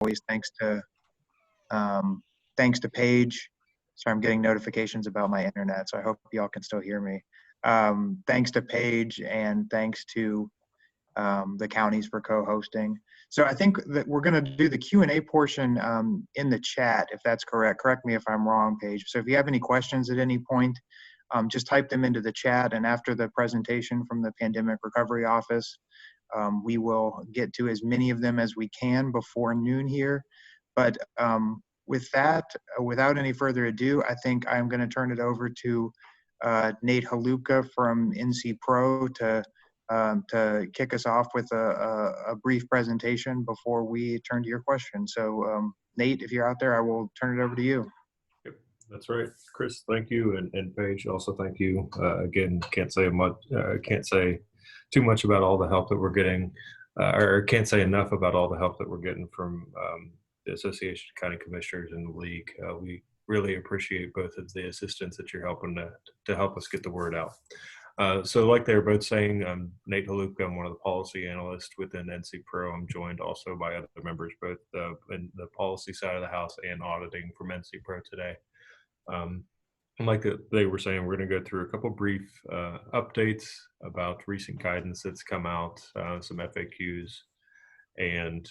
always, thanks to Paige. Sorry, I'm getting notifications about my internet, so I hope y'all can still hear me. Thanks to Paige, and thanks to the counties for co-hosting. So I think that we're going to do the Q&A portion in the chat, if that's correct. Correct me if I'm wrong, Paige. So if you have any questions at any point, just type them into the chat, and after the presentation from the Pandemic Recovery Office, we will get to as many of them as we can before noon here. But with that, without any further ado, I think I'm going to turn it over to Nate Halupka from NCPRO to kick us off with a brief presentation before we turn to your questions. So Nate, if you're out there, I will turn it over to you. Yep, that's right. Chris, thank you. And Paige, also thank you. Again, can't say too much about all the help that we're getting, or can't say enough about all the help that we're getting from the Association of County Commissioners and the League. We really appreciate both of the assistance that you're helping to help us get the word out. So like they were both saying, I'm Nate Halupka. I'm one of the policy analysts within NCPRO. I'm joined also by other members, both in the policy side of the house and auditing from NCPRO today. And like they were saying, we're going to go through a couple brief updates about recent guidance that's come out, some FAQs, and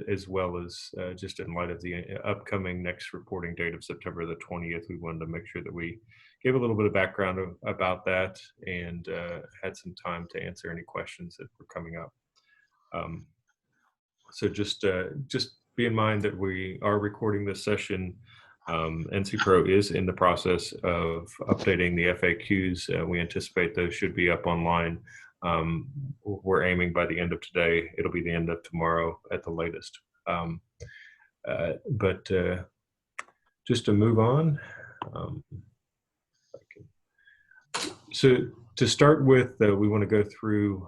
as well as just in light of the upcoming next reporting date of September the 20th, we wanted to make sure that we gave a little bit of background about that and had some time to answer any questions that were coming up. So just be in mind that we are recording this session. NCPRO is in the process of updating the FAQs. We anticipate those should be up online. We're aiming by the end of today. It'll be the end of tomorrow at the latest. But just to move on. So to start with, we want to go through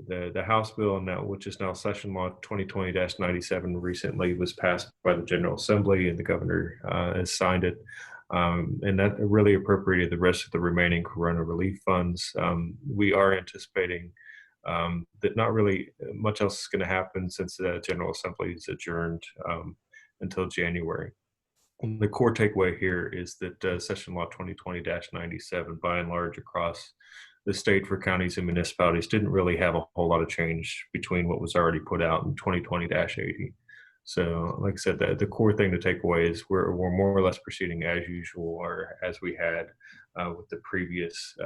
the House bill now, which is now Session Law 2020-97, recently was passed by the General Assembly, and the governor has signed it. And that really appropriated the rest of the remaining Corona relief funds. We are anticipating that not really much else is going to happen since the General Assembly is adjourned until January. And the core takeaway here is that Session Law 2020-97, by and large across the state for counties and municipalities, didn't really have a whole lot of change between what was already put out in 2020-80. So like I said, the core thing to take away is we're more or less proceeding as usual, or as we had with the previous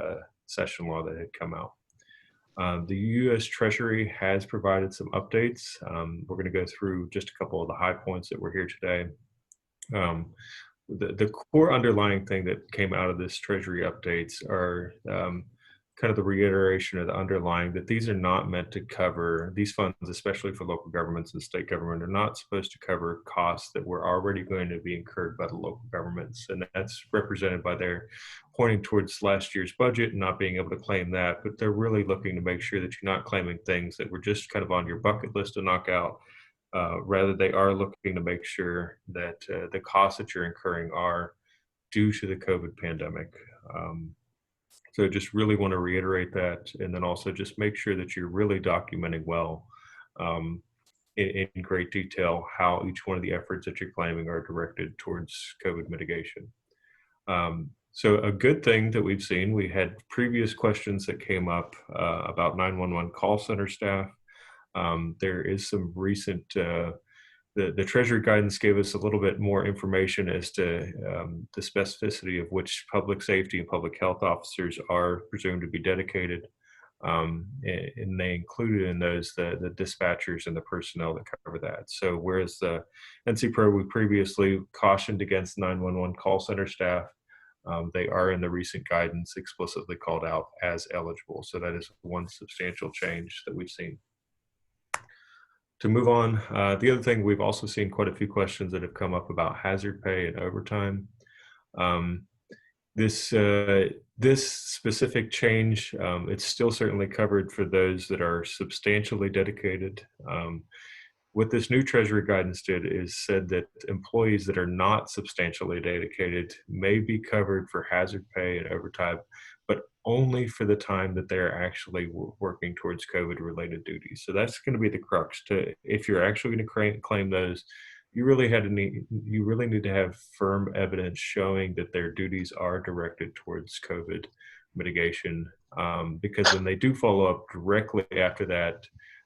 session law that had come out. The U.S. Treasury has provided some updates. We're going to go through just a couple of the high points that were here today. The core underlying thing that came out of this Treasury updates are kind of the reiteration of the underlying that these are not meant to cover, these funds, especially for local governments and state government, are not supposed to cover costs that were already going to be incurred by the local governments. And that's represented by their pointing towards last year's budget and not being able to claim that, but they're really looking to make sure that you're not claiming things that were just kind of on your bucket list to knock out. Rather, they are looking to make sure that the costs that you're incurring are due to the COVID pandemic. So just really want to reiterate that, and then also just make sure that you're really documenting well in great detail how each one of the efforts that you're claiming are directed towards COVID mitigation. So a good thing that we've seen, we had previous questions that came up about 911 call center staff. There is some recent, the Treasury guidance gave us a little bit more information as to the specificity of which public safety and public health officers are presumed to be dedicated. And they included in those the dispatchers and the personnel that cover that. So whereas the NCPRO, we previously cautioned against 911 call center staff, they are in the recent guidance explicitly called out as eligible. So that is one substantial change that we've seen. To move on, the other thing, we've also seen quite a few questions that have come up about hazard pay and overtime. This specific change, it's still certainly covered for those that are substantially dedicated. What this new Treasury guidance did is said that employees that are not substantially dedicated may be covered for hazard pay and overtime, but only for the time that they're actually working towards COVID-related duties. So that's going to be the crux. To if you're actually going to claim those, you really need to have firm evidence showing that their duties are directed towards COVID mitigation. Because then they do follow up directly after that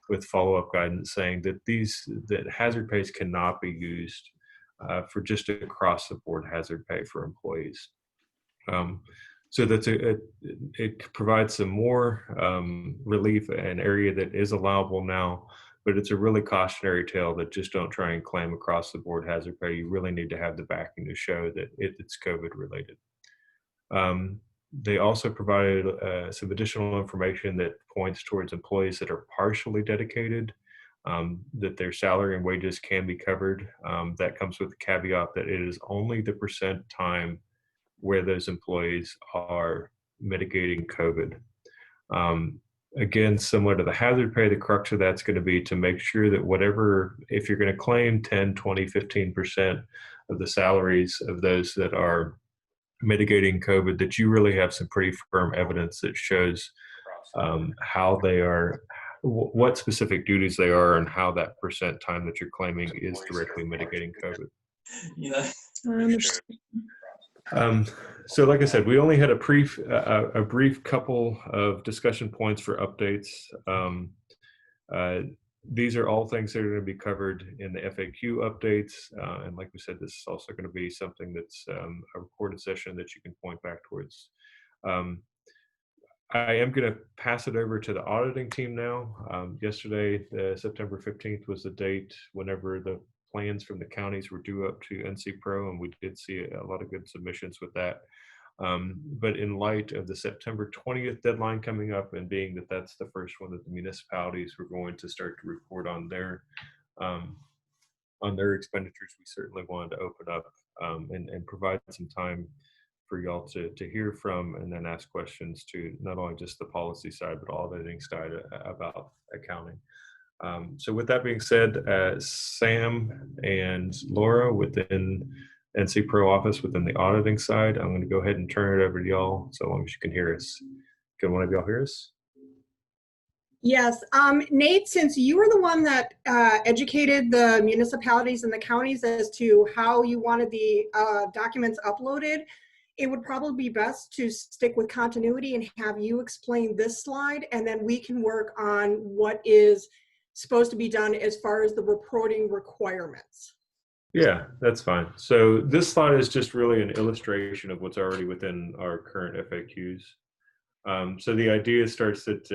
with follow-up guidance saying that that hazard pays cannot be used for just across the board hazard pay for employees. So it provides some more relief, an area that is allowable now, but it's a really cautionary tale that just don't try and claim across the board hazard pay. You really need to have the backing to show that it's COVID related. They also provided some additional information that points towards employees that are partially dedicated, that their salary and wages can be covered. That comes with the caveat that it is only the percent time where those employees are mitigating COVID. Again, similar to the hazard pay, the crux of that's going to be to make sure that if you're going to claim 10, 20, 15% of the salaries of those that are mitigating COVID, that you really have some pretty firm evidence that shows how they are, what specific duties they are, and how that percent time that you're claiming is directly mitigating COVID. Yeah. So like I said, we only had a brief couple of discussion points for updates. These are all things that are going to be covered in the FAQ updates. And like we said, this is also going to be something that's a recorded session that you can point back towards. I am going to pass it over to the auditing team now. Yesterday, September 15th was the date whenever the plans from the counties were due up to NCPRO, and we did see a lot of good submissions with that. But in light of the September 20th deadline coming up, and being that that's the first one that the municipalities were going to start to report on their expenditures, we certainly wanted to open up and provide some time for y'all to hear from, and then ask questions to not only just the policy side, but auditing side about accounting. So with that being said, Sam and Laura within NCPRO office within the auditing side, I'm going to go ahead and turn it over to y'all so long as you can hear us. Can one of y'all hear us? Yes. Nate, since you were the one that educated the municipalities and the counties as to how you wanted the documents uploaded, it would probably be best to stick with continuity and have you explain this slide, and then we can work on what is supposed to be done as far as the reporting requirements. Yeah, that's fine. So this slide is just really an illustration of what's already within our current FAQs. So the idea starts that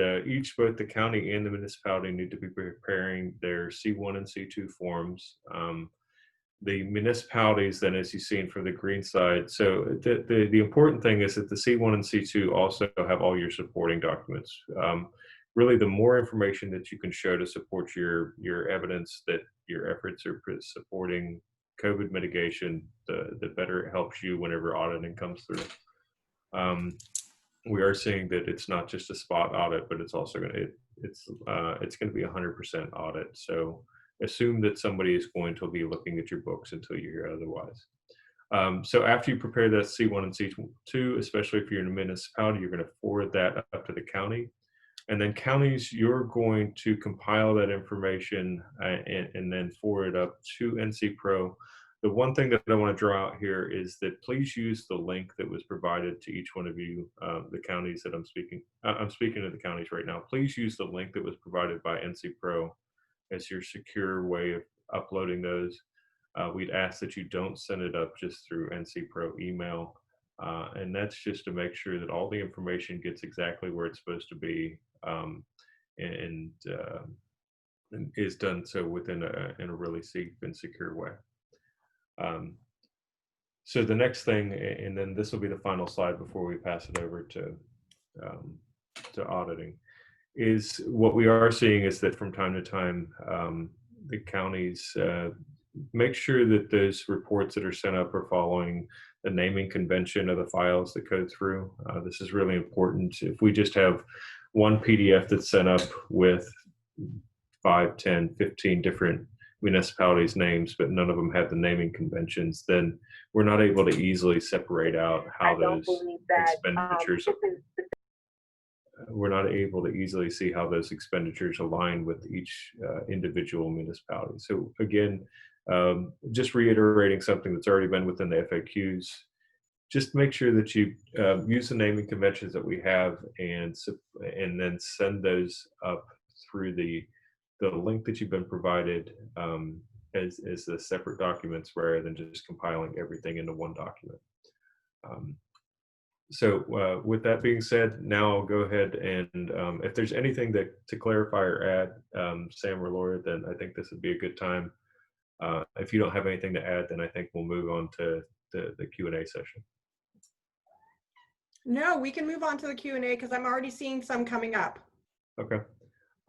both the county and the municipality need to be preparing their C1 and C2 forms. The municipalities, then, as you've seen from the green side, so the important thing is that the C1 and C2 also have all your supporting documents. Really, the more information that you can show to support your evidence that your efforts are supporting COVID mitigation, the better it helps you whenever auditing comes through. We are seeing that it's not just a spot audit, but it's also going to be 100% audit. So assume that somebody is going to be looking at your books until you hear otherwise. So after you prepare that C1 and C2, especially if you're in a municipality, you're going to forward that up to the county. And then counties, you're going to compile that information and then forward it up to NCPRO. The one thing that I want to draw out here is that please use the link that was provided to each one of you, the counties that I'm speaking to the counties right now. Please use the link that was provided by NCPRO as your secure way of uploading those. We'd ask that you don't send it up just through NCPRO email. And that's just to make sure that all the information gets exactly where it's supposed to be, and is done so within in a really safe and secure way. So the next thing, and then this will be the final slide before we pass it over to auditing, is what we are seeing is that from time to time, the counties make sure that those reports that are sent up are following the naming convention of the files that go through. This is really important. If we just have one PDF that's sent up with 5, 10, 15 different municipalities' names, but none of them have the naming conventions, then we're not able to easily separate out how those expenditures we're not able to easily see how those expenditures align with each individual municipality. So again, just reiterating something that's already been within the FAQs, just make sure that you use the naming conventions that we have, and then send those up through the link that you've been provided as the separate documents, rather than just compiling everything into one document. So with that being said, now I'll go ahead and if there's anything to clarify or add, Sam or Laura, then I think this would be a good time. If you don't have anything to add, then I think we'll move on to the Q&A session. No, we can move on to the Q&A because I'm already seeing some coming up. Okay.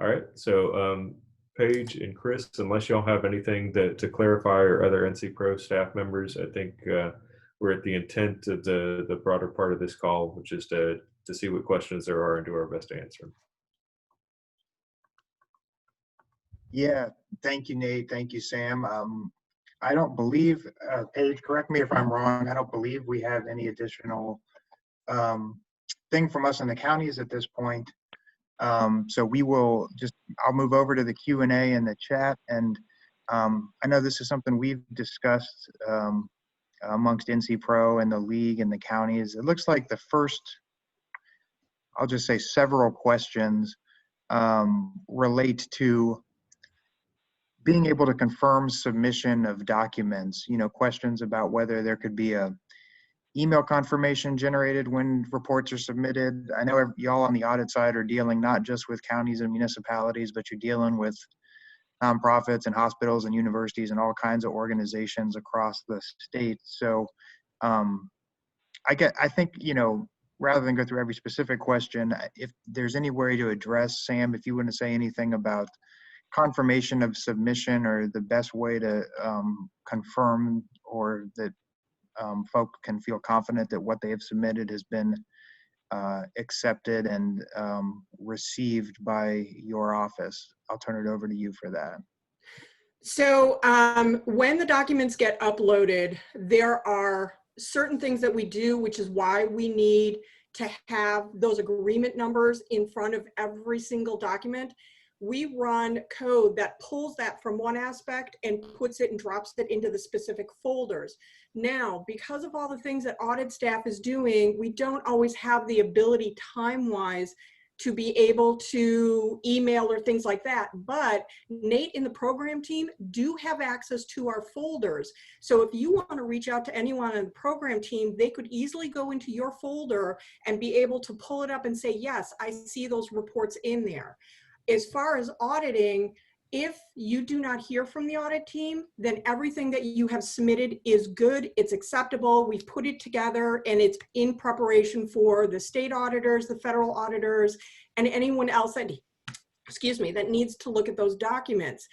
All right. So Paige and Chris, unless y'all have anything to clarify, or other NCPRO staff members, I think we're at the intent of the broader part of this call, which is to see what questions there are and do our best to answer them. Yeah, thank you, Nate. Thank you, Sam. I don't believe, Paige, correct me if I'm wrong, I don't believe we have any additional thing from us in the counties at this point. So we will I'll move over to the Q&A in the chat. And I know this is something we've discussed amongst NCPRO and the league and the counties. It looks like the first, I'll just say several questions relate to being able to confirm submission of documents, questions about whether there could be a email confirmation generated when reports are submitted. I know y'all on the audit side are dealing not just with counties and municipalities, but you're dealing with nonprofits and hospitals and universities and all kinds of organizations across the state. So I think, rather than go through every specific question, if there's any way to address, Sam, if you want to say anything about confirmation of submission, or the best way to confirm, or that folk can feel confident that what they have submitted has been accepted and received by your office. I'll turn it over to you for that. So when the documents get uploaded, there are certain things that we do, which is why we need to have those agreement numbers in front of every single document. We run code that pulls that from one aspect and puts it and drops it into the specific folders. Now, because of all the things that audit staff is doing, we don't always have the ability time-wise to be able to email or things like that. But Nate and the program team do have access to our folders. So if you want to reach out to anyone on the program team, they could easily go into your folder and be able to pull it up and say, yes, I see those reports in there. As far as auditing, if you do not hear from the audit team, then everything that you have submitted is good, it's acceptable, we've put it together, and it's in preparation for the state auditors, the federal auditors, and anyone else that, that needs to look at those documents.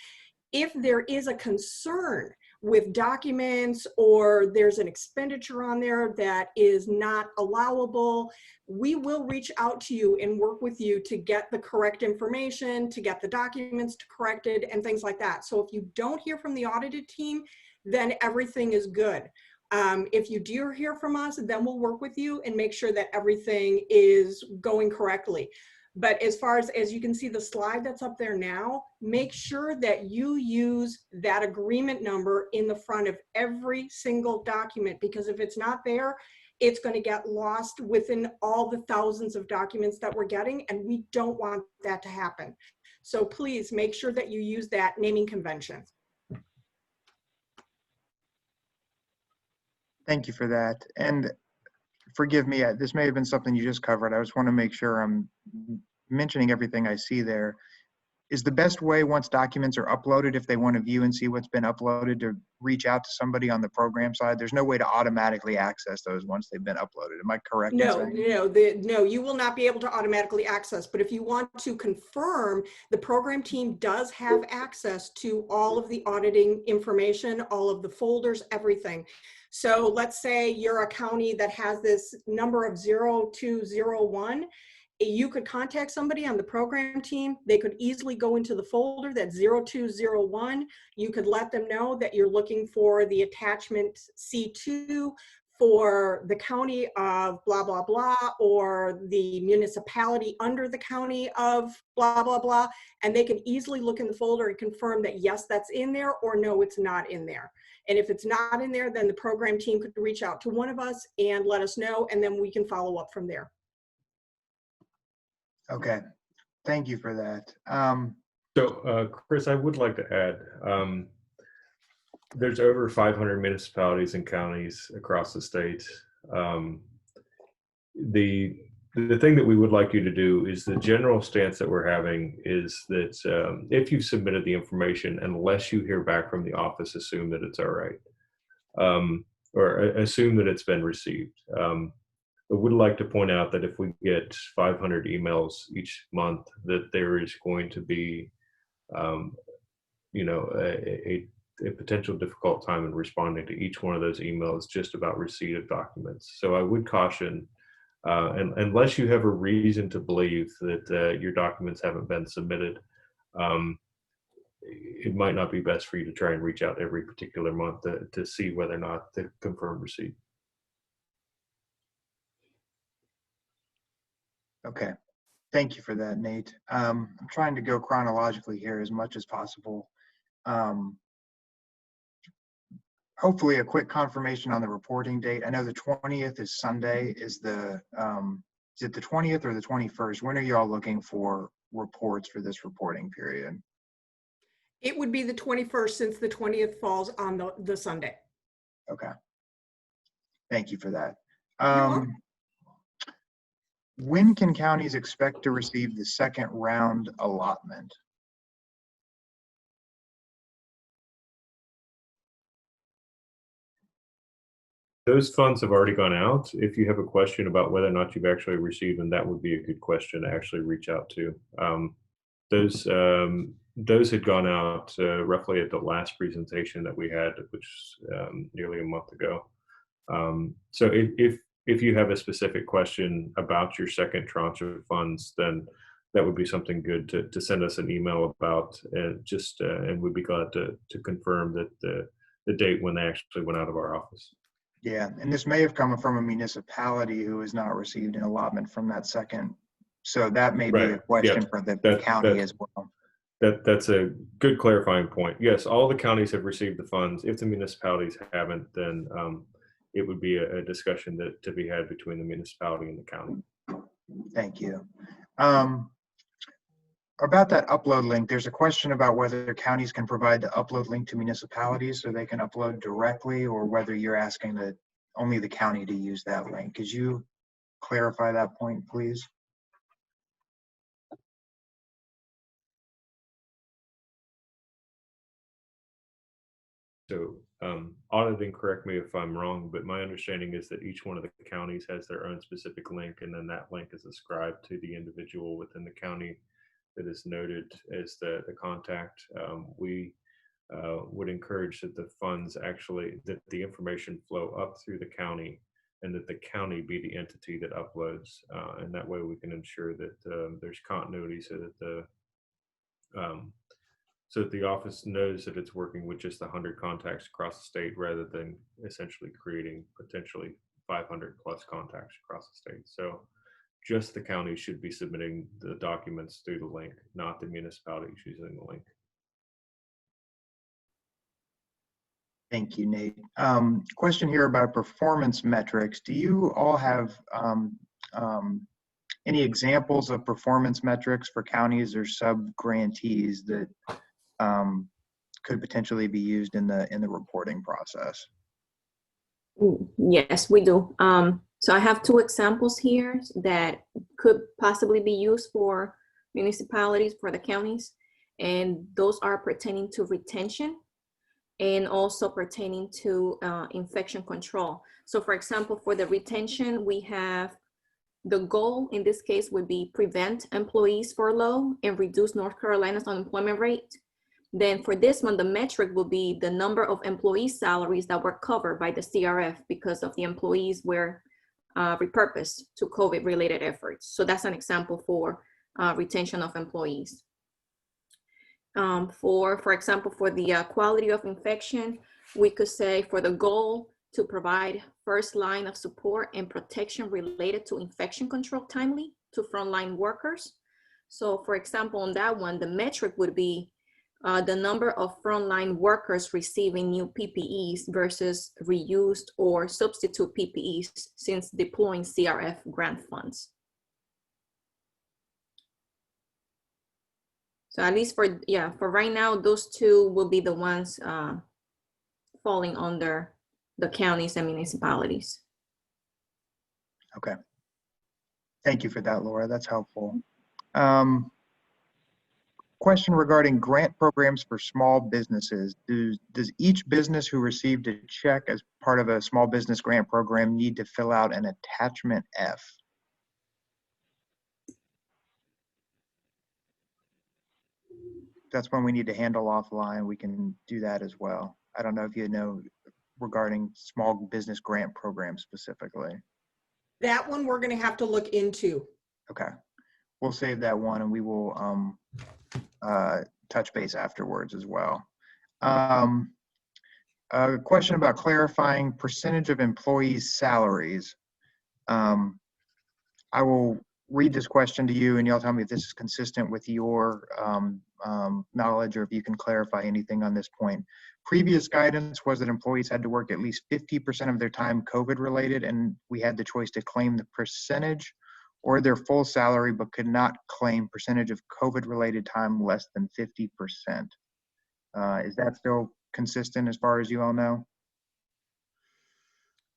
If there is a concern with documents, or there's an expenditure on there that is not allowable, we will reach out to you and work with you to get the correct information, to get the documents corrected and things like that. So if you don't hear from the audited team, then everything is good. If you do hear from us, then we'll work with you and make sure that everything is going correctly. But as far as you can see the slide that's up there now, make sure that you use that agreement number in the front of every single document, because if it's not there, it's going to get lost within all the thousands of documents that we're getting, and we don't want that to happen. So please make sure that you use that naming convention. Thank you for that. And forgive me, this may have been something you just covered. I just want to make sure I'm mentioning everything I see there. Is the best way, once documents are uploaded, if they want to view and see what's been uploaded, to reach out to somebody on the program side? There's no way to automatically access those once they've been uploaded. Am I correct? No, you will not be able to automatically access. But if you want to confirm, the program team does have access to all of the auditing information, all of the folders, everything. So let's say you're a county that has this number of 0201. You could contact somebody on the program team. They could easily go into the folder that's 0201. You could let them know that you're looking for the attachment C2 for the county of blah, blah, blah, or the municipality under the county of blah, blah, blah. And they can easily look in the folder and confirm that, yes, that's in there, or no, it's not in there. And if it's not in there, then the program team could reach out to one of us and let us know, and then we can follow up from there. Okay, thank you for that. So, Chris, I would like to add, there's over 500 municipalities and counties across the state. The thing that we would like you to do is, the general stance that we're having is that if you've submitted the information, unless you hear back from the office, assume that it's all right, or assume that it's been received. I would like to point out that if we get 500 emails each month, that there is going to be, you know, a potential difficult time in responding to each one of those emails just about receipt of documents. So I would caution, and unless you have a reason to believe that your documents haven't been submitted, it might not be best for you to try and reach out every particular month to see whether or not they confirm receipt. Okay, thank you for that, Nate. I'm trying to go chronologically here as much as possible. Hopefully a quick confirmation on the reporting date. I know the 20th is Sunday. Is it the 20th or the 21st? When are you all looking for reports for this reporting period? It would be the 21st, since the 20th falls on the Sunday. Okay. Thank you for that. You're welcome. When can counties expect to receive the second round allotment? Those funds have already gone out. If you have a question about whether or not you've actually received them, that would be a good question to actually reach out to. Those had gone out roughly at the last presentation that we had, which nearly a month ago. So if you have a specific question about your second tranche of funds, then that would be something good to send us an email about, and and we'd be glad to confirm that the date when they actually went out of our office. Yeah, and this may have come from a municipality who has not received an allotment from that second. So that may be a question for the county as well. That's a good clarifying point. Yes, all the counties have received the funds. If the municipalities haven't, then it would be a discussion to be had between the municipality and the county. Thank you. About that upload link, there's a question about whether counties can provide the upload link to municipalities so they can upload directly, or whether you're asking only the county to use that link. Could you clarify that point, please? So audit and correct me if I'm wrong, but my understanding is that each one of the counties has their own specific link, and then that link is ascribed to the individual within the county that is noted as the contact. We would encourage that the funds that the information flow up through the county, and that the county be the entity that uploads, and that way we can ensure that there's continuity, so that the office knows that it's working with just 100 contacts across the state, rather than essentially creating potentially 500 plus contacts across the state. So just the county should be submitting the documents through the link, not the municipalities using the link. Thank you, Nate. Question here about performance metrics. Do you all have any examples of performance metrics for counties or sub-grantees that could potentially be used in the reporting process? Yes, we do. So I have two examples here that could possibly be used for municipalities, for the counties, and those are pertaining to retention and also pertaining to infection control. So for example, for the retention, we have the goal in this case would be prevent employees furlough and reduce North Carolina's unemployment rate. Then for this one, the metric will be the number of employee salaries that were covered by the CRF because of the employees were repurposed to COVID-related efforts. So that's an example for retention of employees. For example, for the quality of infection, we could say for the goal, to provide first line of support and protection related to infection control timely to frontline workers. So for example, on that one, the metric would be the number of frontline workers receiving new PPEs versus reused or substitute PPEs since deploying CRF grant funds. So at least for right now, those two will be the ones falling under the counties and municipalities. Okay. Thank you for that, Laura. That's helpful. Question regarding grant programs for small businesses. Does each business who received a check as part of a small business grant program need to fill out an attachment F? That's one we need to handle offline. We can do that as well. I don't know if you know regarding small business grant programs specifically. That one we're going to have to look into. Okay. We'll save that one and we will touch base afterwards as well. A question about clarifying percentage of employees' salaries. I will read this question to you and y'all tell me if this is consistent with your knowledge or if you can clarify anything on this point. Previous guidance was that employees had to work at least 50% of their time COVID related, and we had the choice to claim the percentage or their full salary, but could not claim percentage of COVID related time less than 50%. Is that still consistent as far as you all know?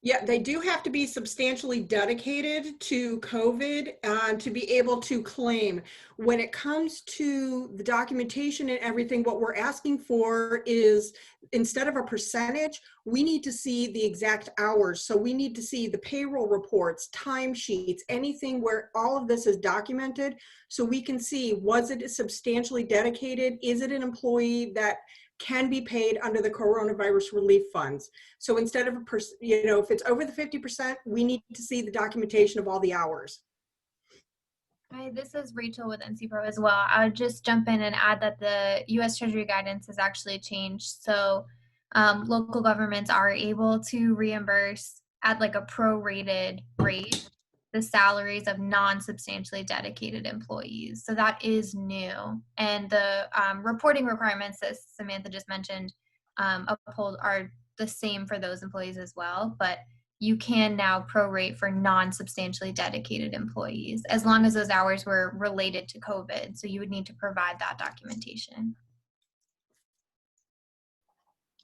Yeah, they do have to be substantially dedicated to COVID to be able to claim. When it comes to the documentation and everything, what we're asking for is, instead of a percentage, we need to see the exact hours. So we need to see the payroll reports, timesheets, anything where all of this is documented, so we can see, was it substantially dedicated? Is it an employee that can be paid under the coronavirus relief funds? So instead of if it's over the 50%, we need to see the documentation of all the hours. Hi, this is Rachel with NCPRO as well. I would just jump in and add that the U.S. Treasury guidance has actually changed. So local governments are able to reimburse at like a prorated rate the salaries of non-substantially dedicated employees. So that is new. And the reporting requirements that Samantha just mentioned uphold are the same for those employees as well, but you can now prorate for non-substantially dedicated employees as long as those hours were related to COVID. So you would need to provide that documentation.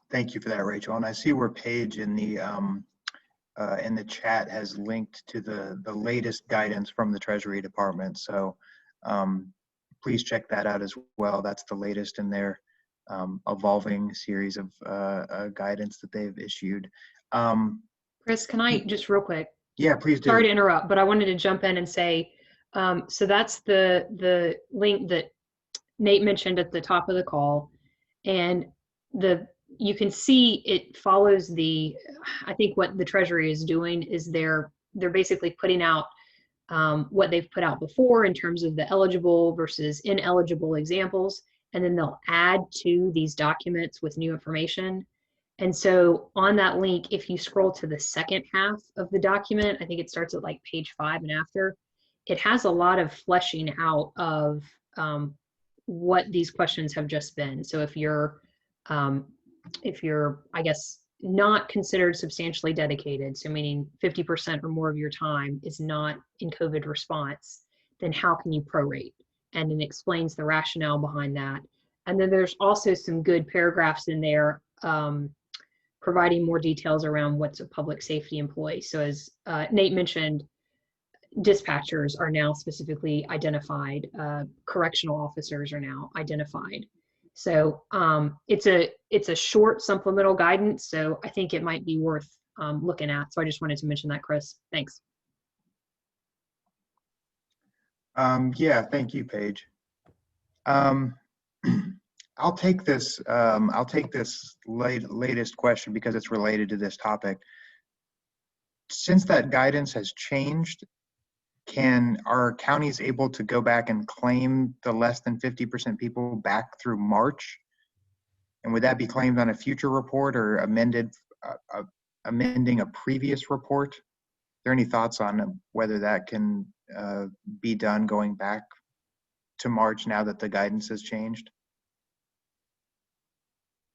Thank you for that, Rachel. And I see where Paige in the chat has linked to the latest guidance from the Treasury Department. So please check that out as well. That's the latest in their evolving series of guidance that they've issued. Chris, can I just real quick? Yeah, please do. Sorry to interrupt, but I wanted to jump in and say, so that's the link that Nate mentioned at the top of the call, and you can see it follows I think what the Treasury is doing is they're basically putting out what they've put out before in terms of the eligible versus ineligible examples, and then they'll add to these documents with new information. And so on that link, if you scroll to the second half of the document, I think it starts at like page 5 and after, it has a lot of fleshing out of what these questions have just been. So if you're, I guess, not considered substantially dedicated, so meaning 50% or more of your time is not in COVID response, then how can you prorate? And it explains the rationale behind that. And then there's also some good paragraphs in there providing more details around what's a public safety employee. So as Nate mentioned, dispatchers are now specifically identified, correctional officers are now identified. So it's a short supplemental guidance, so I think it might be worth looking at. So I just wanted to mention that, Chris. Thanks. Yeah, thank you, Paige. I'll take this latest question because it's related to this topic. Since that guidance has changed, are counties able to go back and claim the less than 50% people back through March? And would that be claimed on a future report or amended amending a previous report. Are there any thoughts on whether that can be done going back to March now that the guidance has changed?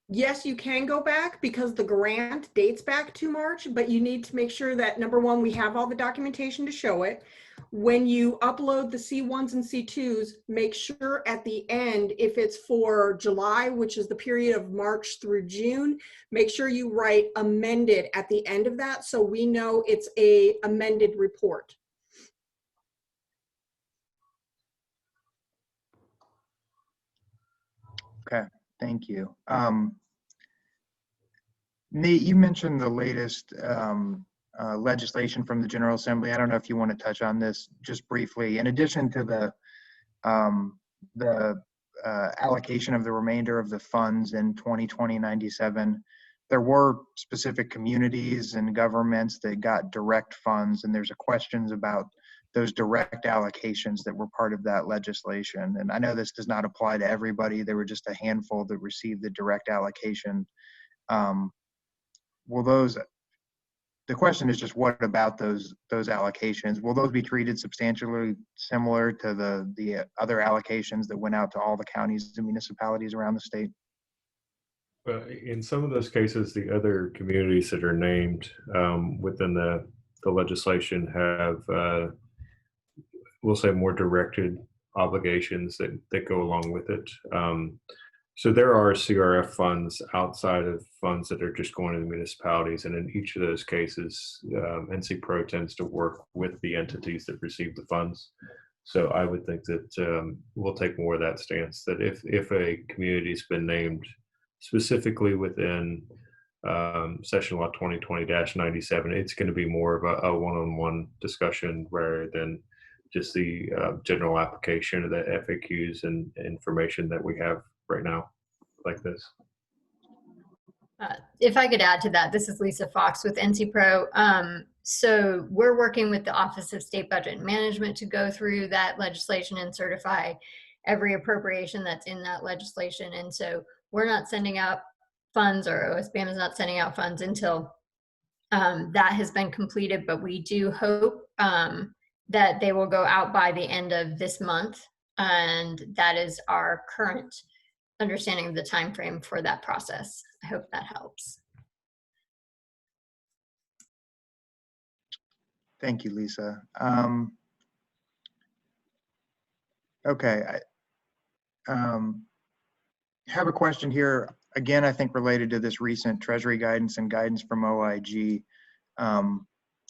Yes, you can go back because the grant dates back to March, but you need to make sure that, number one, we have all the documentation to show it. When you upload the C1s and C2s, make sure at the end, if it's for July, which is the period of March through June, make sure you write amended at the end of that so we know it's a amended report. Okay, thank you. Nate, you mentioned the latest legislation from the General Assembly. I don't know if you want to touch on this just briefly. In addition to the allocation of the remainder of the funds in 2020-97, there were specific communities and governments that got direct funds, and there's questions about those direct allocations that were part of that legislation. And I know this does not apply to everybody. There were just a handful that received the direct allocation. Will those, the question is just what about those allocations? Will those be treated substantially similar to the other allocations that went out to all the counties and municipalities around the state? In some of those cases, the other communities that are named within the legislation have, we'll say, more directed obligations that go along with it. So there are CRF funds outside of funds that are just going to the municipalities, and in each of those cases, NCPRO tends to work with the entities that receive the funds. So I would think that we'll take more of that stance, that if a community's been named specifically within Session Law 2020-97, it's going to be more of a one-on-one discussion rather than just the general application of the FAQs and information that we have right now like this. If I could add to that, this is Lisa Fox with NCPRO. So we're working with the Office of State Budget and Management to go through that legislation and certify every appropriation that's in that legislation. And so we're not sending out funds, or OSBAM is not sending out funds until that has been completed, but we do hope that they will go out by the end of this month. And that is our current understanding of the time frame for that process. I hope that helps. Thank you, Lisa. Okay, I have a question here, again, I think related to this recent Treasury guidance and guidance from OIG.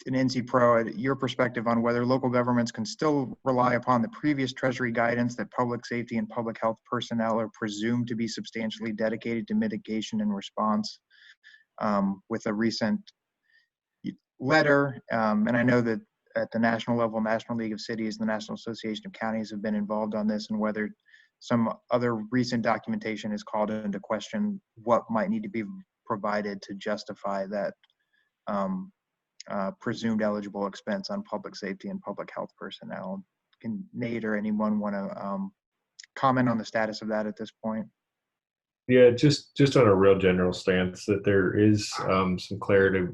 In NCPRO, your perspective on whether local governments can still rely upon the previous Treasury guidance that public safety and public health personnel are presumed to be substantially dedicated to mitigation and response, with a recent letter. And I know that at the national level, National League of Cities, the National Association of Counties have been involved on this, and whether some other recent documentation has called into question what might need to be provided to justify that presumed eligible expense on public safety and public health personnel. Can Nate or anyone want to comment on the status of that at this point? Yeah, just on a real general stance, that there is some clarity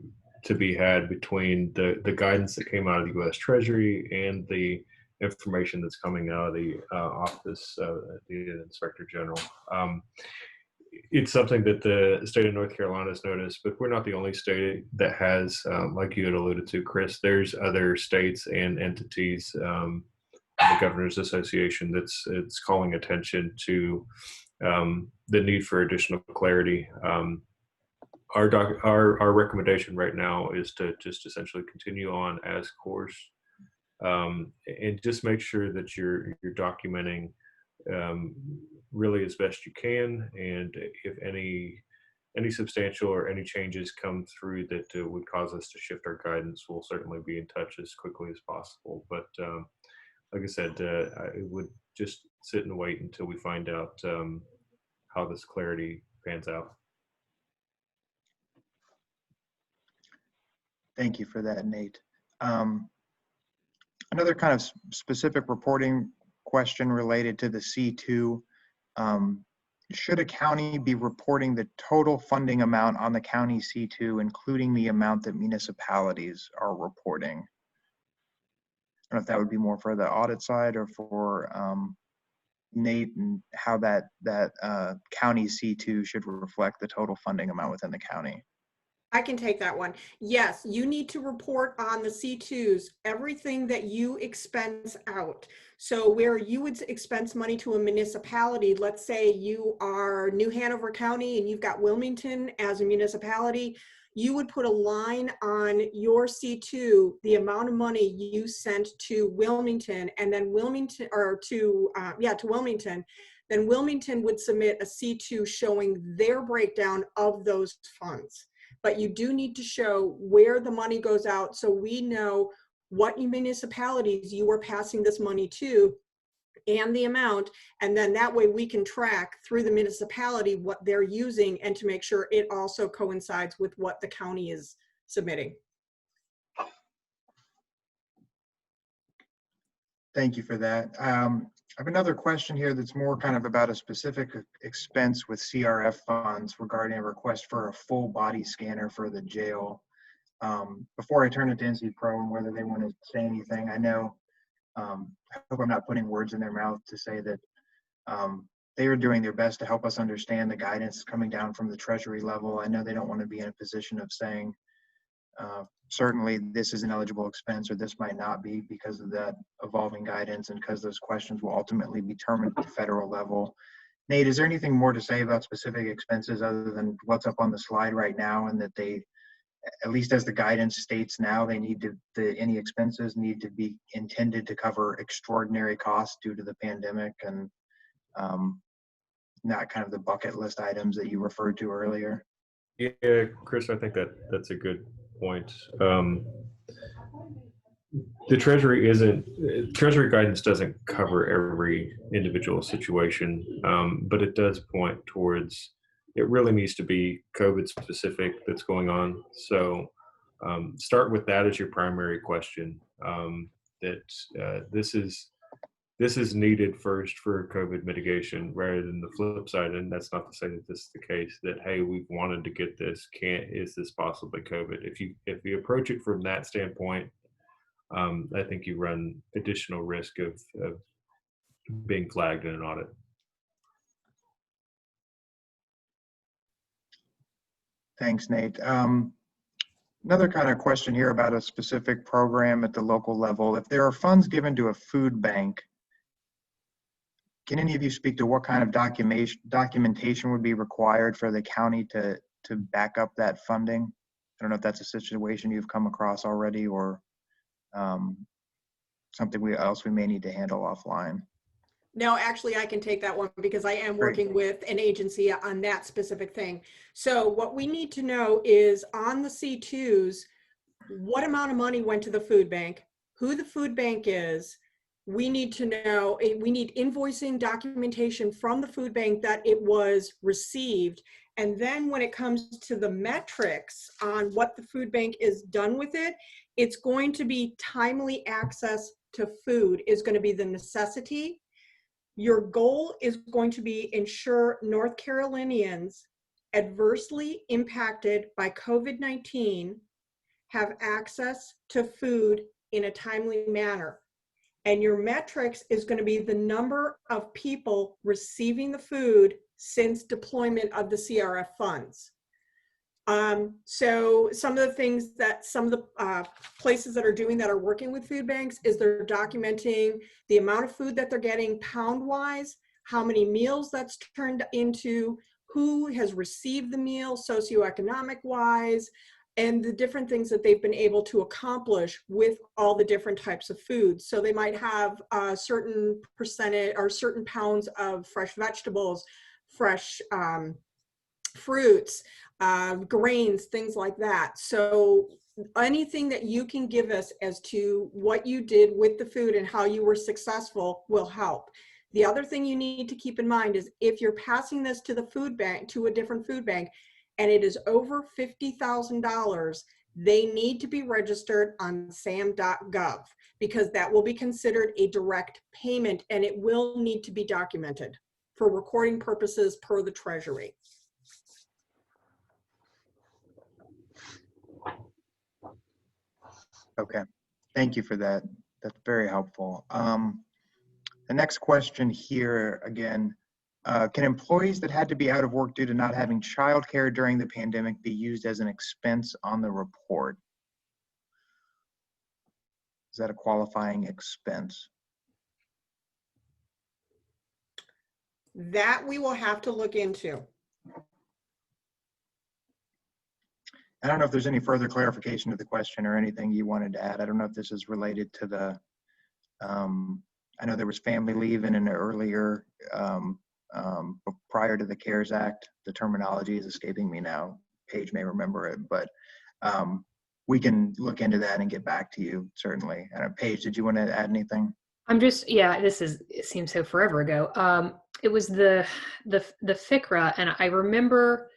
to be had between the guidance that came out of the U.S. Treasury and the information that's coming out of the Office of the Inspector General. It's something that the state of North Carolina has noticed, but we're not the only state that has, like you had alluded to, Chris. There's other states and entities, the Governors Association, that's calling attention to the need for additional clarity. Our recommendation right now is to just essentially continue on as course, and just make sure that you're documenting really as best you can, and if any substantial or any changes come through that would cause us to shift our guidance, we'll certainly be in touch as quickly as possible. But like I said, I would just sit and wait until we find out how this clarity pans out. Thank you for that, Nate. Another kind of specific reporting question related to the C2. should a county be reporting the total funding amount on the county C2, including the amount that municipalities are reporting? I don't know if that would be more for the audit side or for Nate, and how that county C2 should reflect the total funding amount within the county. I can take that one. Yes, you need to report on the C2s, everything that you expense out. So where you would expense money to a municipality, let's say you are New Hanover County and you've got Wilmington as a municipality, you would put a line on your C2, the amount of money you sent to Wilmington, and then Wilmington, or to Wilmington, then Wilmington would submit a C2 showing their breakdown of those funds. But you do need to show where the money goes out so we know what municipalities you are passing this money to and the amount, and then that way we can track through the municipality what they're using and to make sure it also coincides with what the county is submitting. Thank you for that. I have another question here that's more kind of about a specific expense with CRF funds regarding a request for a full body scanner for the jail. Before I turn it to NCPRO and whether they want to say anything, I know, I hope I'm not putting words in their mouth to say that they are doing their best to help us understand the guidance coming down from the Treasury level. I know they don't want to be in a position of saying, certainly this is an eligible expense or this might not be, because of that evolving guidance and because those questions will ultimately be determined at the federal level. Nate, is there anything more to say about specific expenses other than what's up on the slide right now, and that they, at least as the guidance states now, they need to, any expenses need to be intended to cover extraordinary costs due to the pandemic, and not kind of the bucket list items that you referred to earlier? Yeah, Chris, I think that's a good point. The Treasury guidance doesn't cover every individual situation, but it does point towards, it really needs to be COVID specific that's going on. So start with that as your primary question, that this is needed first for COVID mitigation rather than the flip side. And that's not to say that this is the case, that, hey, we've wanted to get this, is this possibly COVID? If you approach it from that standpoint, I think you run additional risk of being flagged in an audit. Thanks, Nate. Another kind of question here about a specific program at the local level. If there are funds given to a food bank, can any of you speak to what kind of documentation would be required for the county to back up that funding? I don't know if that's a situation you've come across already, or something else we may need to handle offline. No, actually, I can take that one because I am working with an agency on that specific thing. So what we need to know is on the C2s, what amount of money went to the food bank, who the food bank is. We need to know, we need invoicing documentation from the food bank that it was received. And then when it comes to the metrics on what the food bank is done with it, it's going to be timely access to food is going to be the necessity. Your goal is going to be ensure North Carolinians adversely impacted by COVID-19 have access to food in a timely manner. And your metrics is going to be the number of people receiving the food since deployment of the CRF funds. So some of the things that some of the places that are doing that are working with food banks is they're documenting the amount of food that they're getting pound-wise, how many meals that's turned into, who has received the meal socioeconomic-wise, and the different things that they've been able to accomplish with all the different types of foods. So they might have a certain percentage or certain pounds of fresh vegetables, fresh fruits, grains, things like that. So anything that you can give us as to what you did with the food and how you were successful will help. The other thing you need to keep in mind is if you're passing this to the food bank, to a different food bank, and it is over $50,000, they need to be registered on sam.gov because that will be considered a direct payment and it will need to be documented for recording purposes per the Treasury. Okay, thank you for that. That's very helpful. The next question here again, can employees that had to be out of work due to not having childcare during the pandemic be used as an expense on the report? Is that a qualifying expense? That we will have to look into. I don't know if there's any further clarification to the question or anything you wanted to add. I don't know if this is related to the, I know there was family leave in an earlier, prior to the CARES Act. The terminology is escaping me now. Paige may remember it, but we can look into that and get back to you, certainly. Paige, did you want to add anything? I'm just, yeah, it seems so forever ago. It was the FCRA, and I remember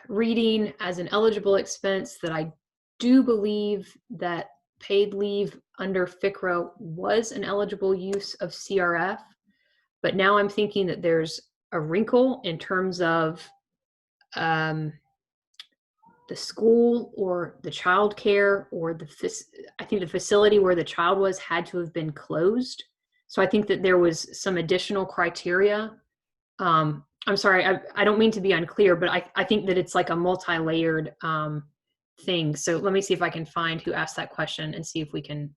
reading as an eligible expense that I do believe that paid leave under FCRA was an eligible use of CRF, but now I'm thinking that there's a wrinkle in terms of the school or the child care or I think the facility where the child was had to have been closed. So I think that there was some additional criteria. I'm sorry, I don't mean to be unclear, but I think that it's like a multi-layered thing. So let me see if I can find who asked that question and see if we can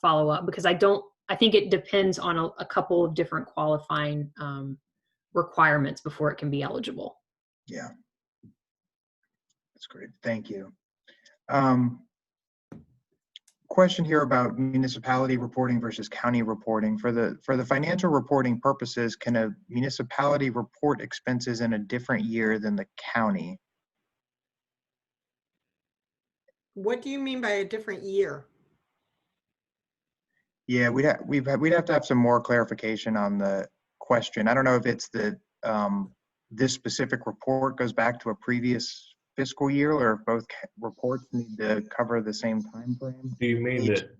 follow up, because I think it depends on a couple of different qualifying requirements before it can be eligible. Yeah, that's great. Thank you. Question here about municipality reporting versus county reporting. For the financial reporting purposes, can a municipality report expenses in a different year than the county? What do you mean by a different year? Yeah, we'd have to have some more clarification on the question. I don't know if it's that this specific report goes back to a previous fiscal year, or if both reports need to cover the same time frame. Do you mean that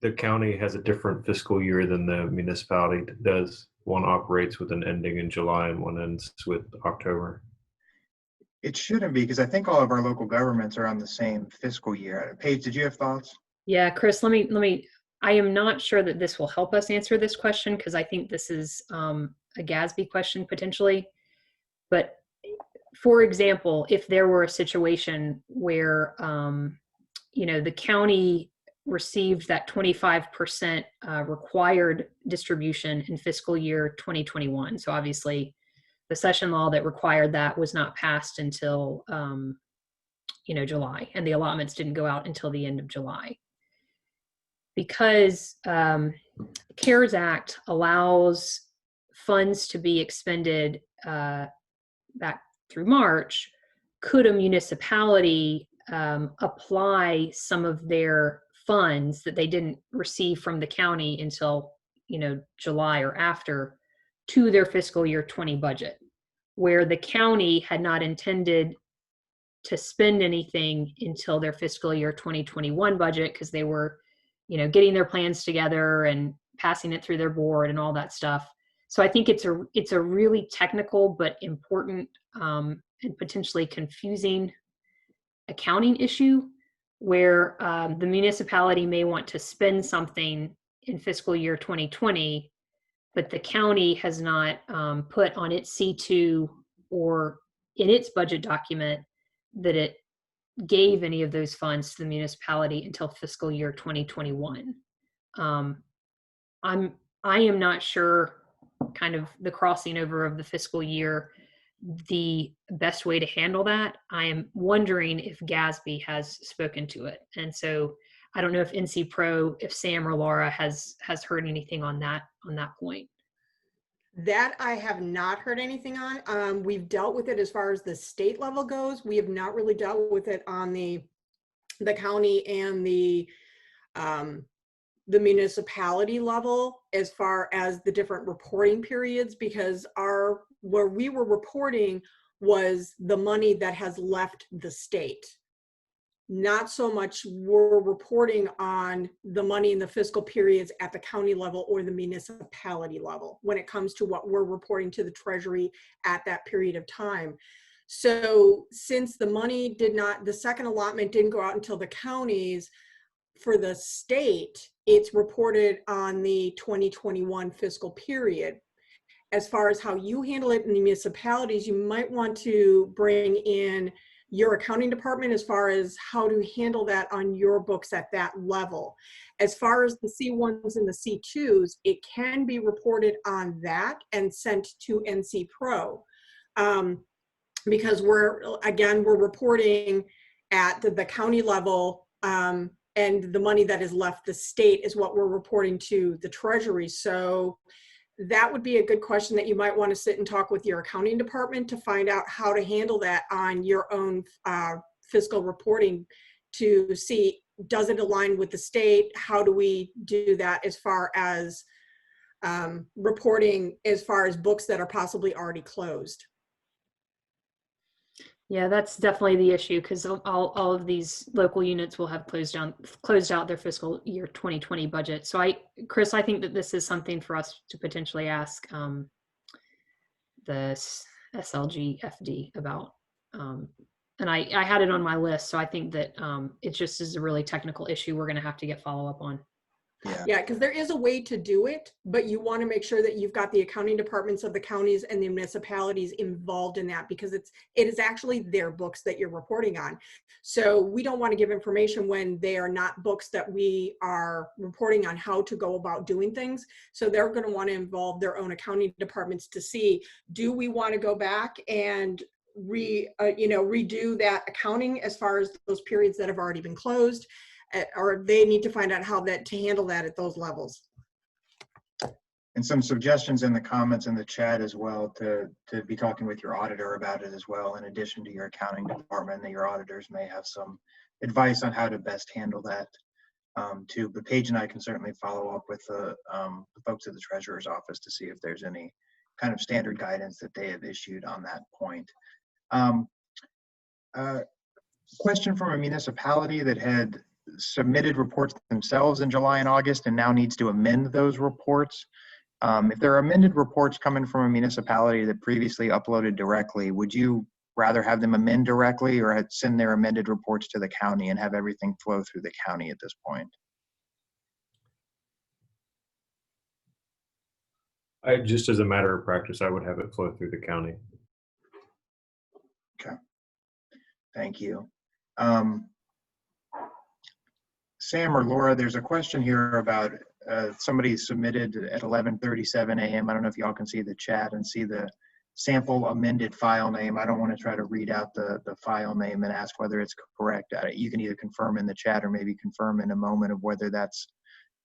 the county has a different fiscal year than the municipality does? One operates with an ending in July and one ends with October. It shouldn't be, because I think all of our local governments are on the same fiscal year. Paige, did you have thoughts? Yeah, Chris, let me, I am not sure that this will help us answer this question, because I think this is a GASB question potentially. But for example, if there were a situation where, the county received that 25% required distribution in fiscal year 2021. So obviously the session law that required that was not passed until, July, and the allotments didn't go out until the end of July. Because the CARES Act allows funds to be expended back through March, could a municipality apply some of their funds that they didn't receive from the county until July or after to their fiscal year 20 budget, where the county had not intended to spend anything until their fiscal year 2021 budget, because they were getting their plans together and passing it through their board and all that stuff. So I think it's a really technical but important and potentially confusing accounting issue, where the municipality may want to spend something in fiscal year 2020, but the county has not put on its C2 or in its budget document that it gave any of those funds to the municipality until fiscal year 2021. I am not sure, kind of the crossing over of the fiscal year, the best way to handle that. I am wondering if GASB has spoken to it. And so I don't know if NCPRO, if Sam or Laura has heard anything on that point. That I have not heard anything on. We've dealt with it as far as the state level goes. We have not really dealt with it on the county and the municipality level as far as the different reporting periods, because where we were reporting was the money that has left the state, not so much we're reporting on the money in the fiscal periods at the county level or the municipality level when it comes to what we're reporting to the Treasury at that period of time. So since the money the second allotment didn't go out until the counties, for the state, it's reported on the 2021 fiscal period. As far as how you handle it in the municipalities, you might want to bring in your accounting department as far as how to handle that on your books at that level. As far as the C1s and the C2s, it can be reported on that and sent to NCPRO. Because we're reporting at the county level, and the money that is left the state is what we're reporting to the Treasury. So that would be a good question that you might want to sit and talk with your accounting department to find out how to handle that on your own fiscal reporting, to see, does it align with the state? How do we do that as far as reporting as far as books that are possibly already closed? Yeah, that's definitely the issue, because all of these local units will have closed out their fiscal year 2020 budget. So Chris, I think that this is something for us to potentially ask the SLGFD about. And I had it on my list, so I think that it just is a really technical issue we're going to have to get follow up on. Yeah, because there is a way to do it, but you want to make sure that you've got the accounting departments of the counties and the municipalities involved in that, because it is actually their books that you're reporting on. So we don't want to give information when they are not books that we are reporting on how to go about doing things. So they're going to want to involve their own accounting departments to see, do we want to go back and redo that accounting as far as those periods that have already been closed? Or they need to find out how to handle that at those levels. And some suggestions in the comments in the chat as well to be talking with your auditor about it as well, in addition to your accounting department, that your auditors may have some advice on how to best handle that too. But Paige and I can certainly follow up with the folks at the Treasurer's office to see if there's any kind of standard guidance that they have issued on that point. Question from a municipality that had submitted reports themselves in July and August and now needs to amend those reports. If there are amended reports coming from a municipality that previously uploaded directly, would you rather have them amend directly or send their amended reports to the county and have everything flow through the county at this point? Just as a matter of practice, I would have it flow through the county. Okay, thank you. Sam or Laura, there's a question here about somebody submitted at 11:37 a.m. I don't know if y'all can see the chat and see the sample amended file name. I don't want to try to read out the file name and ask whether it's correct. You can either confirm in the chat or maybe confirm in a moment of whether that's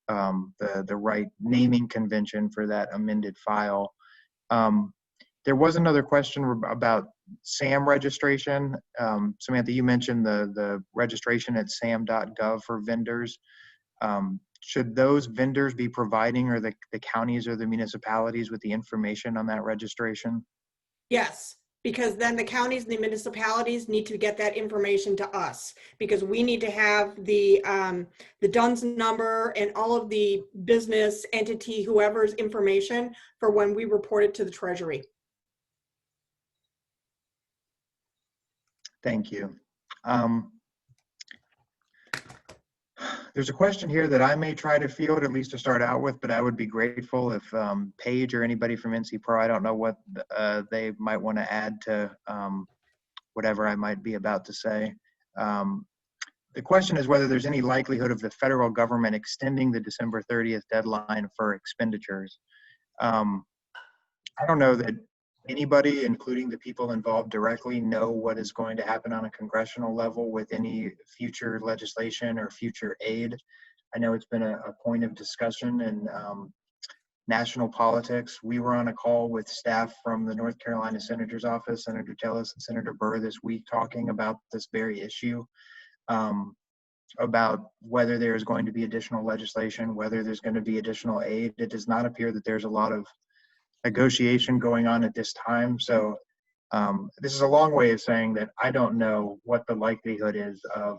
the right naming convention for that amended file. There was another question about SAM registration. Samantha, you mentioned the registration at sam.gov for vendors. Should those vendors be providing, or the counties or the municipalities, with the information on that registration? Yes, because then the counties and the municipalities need to get that information to us, because we need to have the DUNS number and all of the business entity, whoever's information, for when we report it to the Treasury. Thank you. There's a question here that I may try to field, at least to start out with, but I would be grateful if Paige or anybody from NCPRO, I don't know what they might want to add to whatever I might be about to say. The question is whether there's any likelihood of the federal government extending the December 30th deadline for expenditures. I don't know that anybody, including the people involved directly, know what is going to happen on a congressional level with any future legislation or future aid. I know it's been a point of discussion in national politics. We were on a call with staff from the North Carolina Senator's office, Senator Tillis and Senator Burr, this week, talking about this very issue, about whether there is going to be additional legislation, whether there's going to be additional aid. It does not appear that there's a lot of negotiation going on at this time. So this is a long way of saying that I don't know what the likelihood is of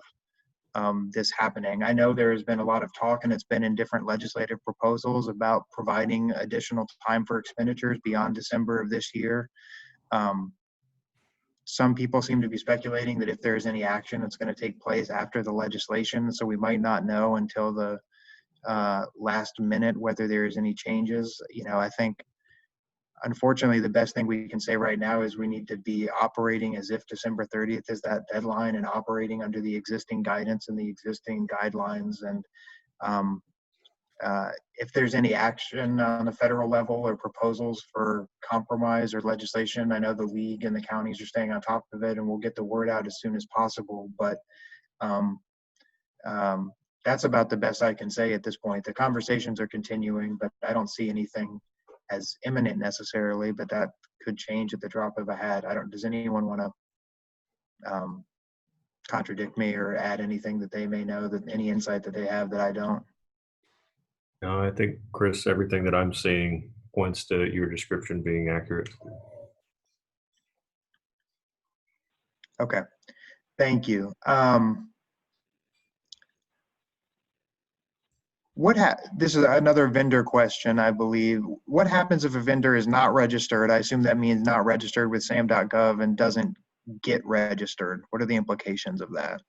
this happening. I know there has been a lot of talk, and it's been in different legislative proposals about providing additional time for expenditures beyond December of this year. Some people seem to be speculating that if there's any action, it's going to take place after the legislation, so we might not know until the last minute whether there's any changes. You know, I think unfortunately the best thing we can say right now is we need to be operating as if December 30th is that deadline, and operating under the existing guidance and the existing guidelines. And if there's any action on the federal level or proposals for compromise or legislation, I know the league and the counties are staying on top of it, and we'll get the word out as soon as possible. But that's about the best I can say at this point. The conversations are continuing, but I don't see anything as imminent necessarily, but that could change at the drop of a hat. Does anyone want to contradict me or add anything that they may know, that any insight that they have that I don't? No, I think, Chris, everything that I'm seeing points to your description being accurate. Okay, thank you. This is another vendor question, I believe. What happens if a vendor is not registered? I assume that means not registered with sam.gov and doesn't get registered. What are the implications of that?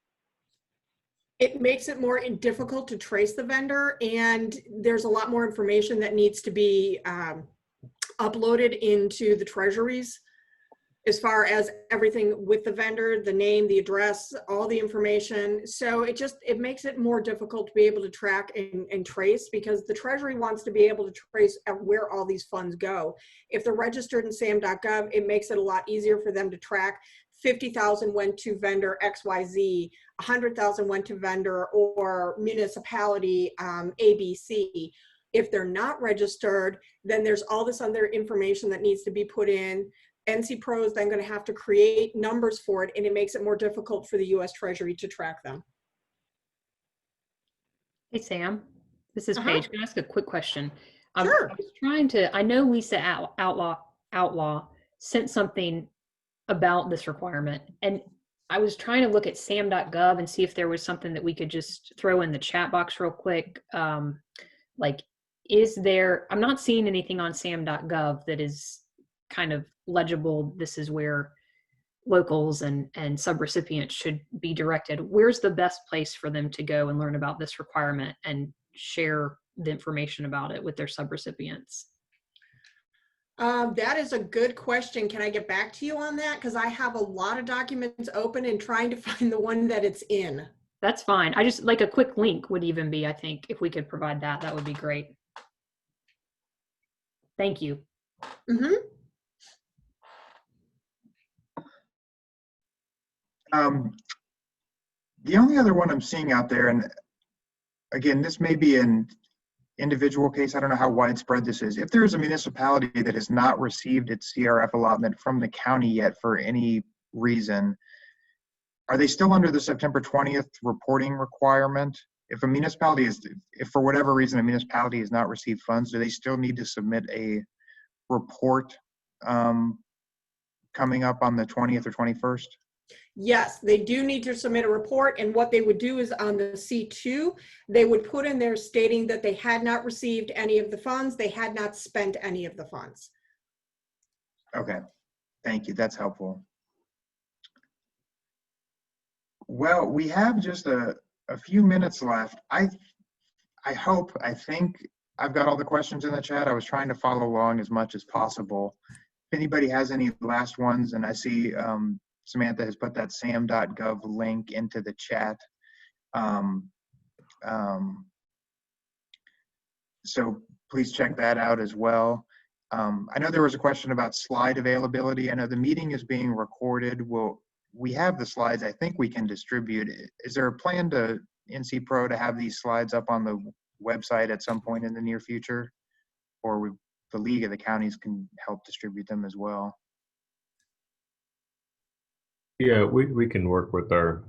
It makes it more difficult to trace the vendor, and there's a lot more information that needs to be uploaded into the treasuries, as far as everything with the vendor, the name, the address, all the information. So it makes it more difficult to be able to track and trace, because the treasury wants to be able to trace where all these funds go. If they're registered in sam.gov, it makes it a lot easier for them to track. 50,000 went to vendor XYZ, 100,000 went to vendor or municipality ABC. If they're not registered, then there's all this other information that needs to be put in. NCPRO is then going to have to create numbers for it, and it makes it more difficult for the U.S. Treasury to track them. Hey, Sam, this is Paige. Can I ask a quick question? Sure. I was trying to, I know Lisa Outlaw sent something about this requirement, and I was trying to look at sam.gov and see if there was something that we could just throw in the chat box real quick. Like, I'm not seeing anything on sam.gov that is kind of legible. This is where locals and subrecipients should be directed. Where's the best place for them to go and learn about this requirement and share the information about it with their subrecipients? That is a good question. Can I get back to you on that? Because I have a lot of documents open and trying to find the one that it's in. That's fine. I just like a quick link would even be, I think, if we could provide that, that would be great. Thank you. Mm-hmm. The only other one I'm seeing out there, and again, this may be an individual case, I don't know how widespread this is. If there is a municipality that has not received its CRF allotment from the county yet for any reason, are they still under the September 20th reporting requirement? If a municipality if for whatever reason a municipality has not received funds, do they still need to submit a report coming up on the 20th or 21st? Yes, they do need to submit a report, and what they would do is on the C2, they would put in there stating that they had not received any of the funds, they had not spent any of the funds. Okay, thank you, that's helpful. Well, we have just a few minutes left. I think I've got all the questions in the chat. I was trying to follow along as much as possible. If anybody has any last ones, and I see Samantha has put that sam.gov link into the chat. So please check that out as well. I know there was a question about slide availability. I know the meeting is being recorded. We have the slides. I think we can distribute. Is there a plan to NCPRO to have these slides up on the website at some point in the near future? Or the League of the Counties can help distribute them as well? Yeah, we can work with our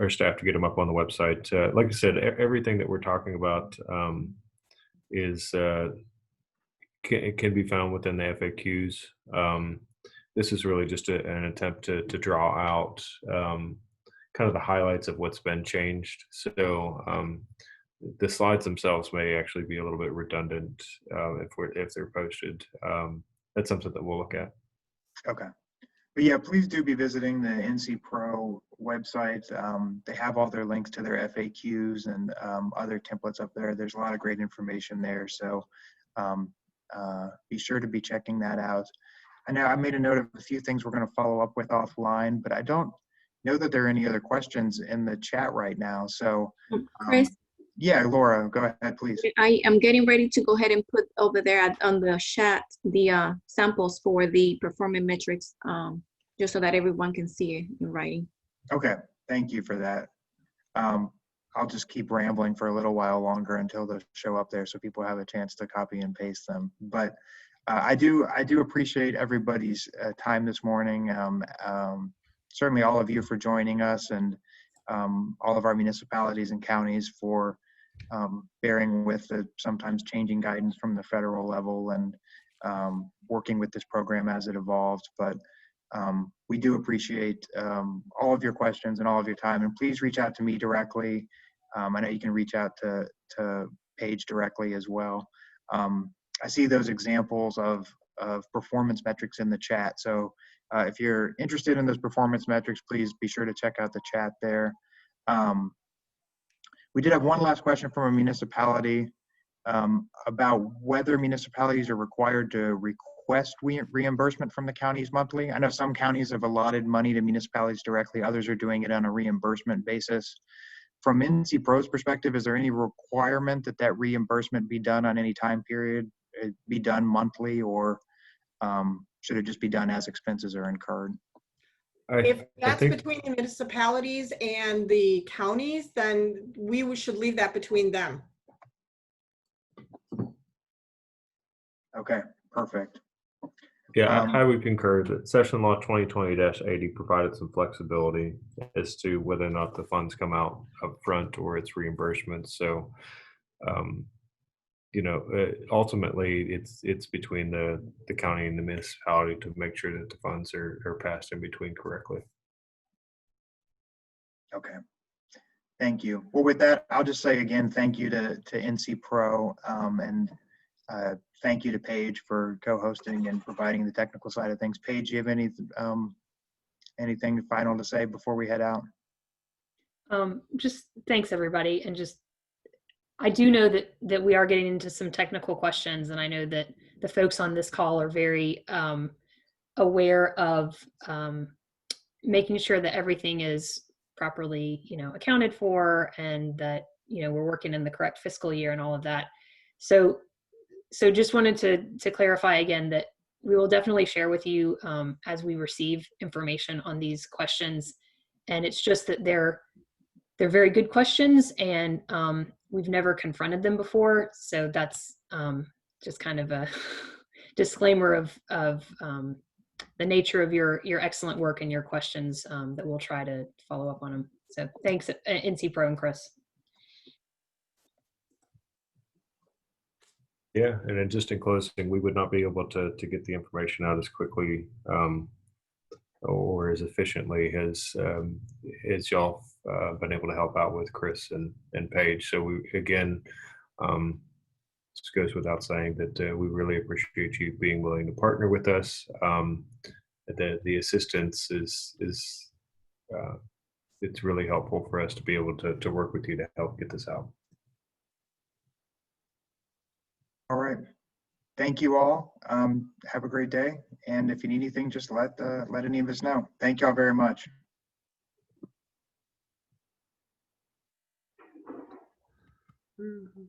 staff to get them up on the website. Like I said, everything that we're talking about can be found within the FAQs. This is really just an attempt to draw out kind of the highlights of what's been changed. So the slides themselves may actually be a little bit redundant if they're posted. That's something that we'll look at. Okay. But yeah, please do be visiting the NCPRO website. They have all their links to their FAQs and other templates up there. There's a lot of great information there. So be sure to be checking that out. I know I made a note of a few things we're going to follow up with offline, but I don't know that there are any other questions in the chat right now. So Chris, yeah, Laura, go ahead, please. I am getting ready to go ahead and put over there on the chat the samples for the performance metrics, just so that everyone can see it in writing. Okay, thank you for that. I'll just keep rambling for a little while longer until they show up there so people have a chance to copy and paste them. But I do appreciate everybody's time this morning. Certainly all of you for joining us, and all of our municipalities and counties for bearing with the sometimes changing guidance from the federal level and working with this program as it evolves. But we do appreciate all of your questions and all of your time, and please reach out to me directly. I know you can reach out to Paige directly as well. I see those examples of performance metrics in the chat. So if you're interested in those performance metrics, please be sure to check out the chat there. We did have one last question from a municipality about whether municipalities are required to request reimbursement from the counties monthly. I know some counties have allotted money to municipalities directly, others are doing it on a reimbursement basis. From NCPRO's perspective, is there any requirement that that reimbursement be done on any time period, be done monthly, or should it just be done as expenses are incurred? If that's between the municipalities and the counties, then we should leave that between them. Okay, perfect. Yeah, I would concur that Session Law 2020-80 provided some flexibility as to whether or not the funds come out up front or it's reimbursement. So, you know, ultimately it's between the county and the municipality to make sure that the funds are passed in between correctly. Okay, thank you. Well, with that, I'll just say again, thank you to NCPRO and thank you to Paige for co-hosting and providing the technical side of things. Paige, do you have anything final to say before we head out? Just thanks everybody, and just I do know that we are getting into some technical questions, and I know that the folks on this call are very aware of making sure that everything is properly, you know, accounted for, and that, you know, we're working in the correct fiscal year and all of that. So just wanted to clarify again that we will definitely share with you as we receive information on these questions, and it's just that they're very good questions, and we've never confronted them before. So that's just kind of a disclaimer of the nature of your excellent work and your questions, that we'll try to follow up on them. So thanks, NCPRO and Chris. Yeah, and then just in closing, we would not be able to get the information out as quickly or as efficiently as y'all been able to help out with Chris and Paige. So we, again, this goes without saying that we really appreciate you being willing to partner with us. The assistance is it's really helpful for us to be able to work with you to help get this out. All right. Thank you all. Have a great day. And if you need anything, just let any of us know. Thank y'all very much. Mm-hmm.